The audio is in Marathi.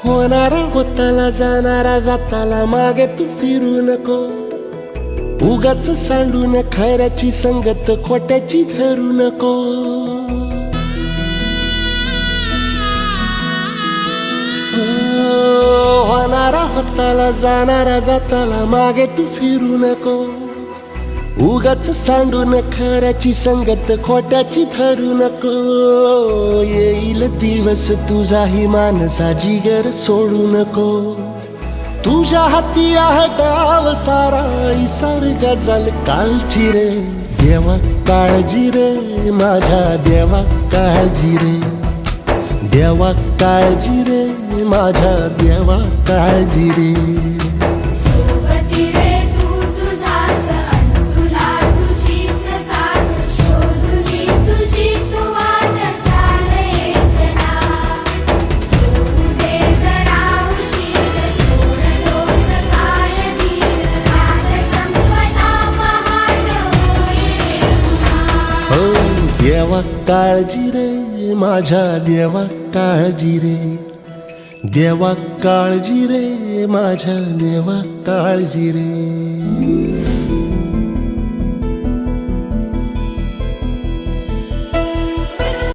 होणारा होताला जाणारा जाताला मागे तू फिरू नको. उगाच सांडून खऱ्याची संगत खोट्याची धरू नको. होणारा होताला जाणारा जाताला मागे तू फिरू नको. उगाच सांडून खऱ्याची संगत खोट्याची धरू नको. येईल दिवस तुझाही मानसा जिगर सोडू नको. तुझ्या हाती आहे गाव सारा इसार गजल कालची रे. देवा काळजी रे माझ्या देवा काळजी रे. देवा काळजी रे माझ्या देवा काळजी रे. देवा काळजी रे माझ्या देवा काळजी रे. देवा काळजी रे माझ्या देवा काळजी रे.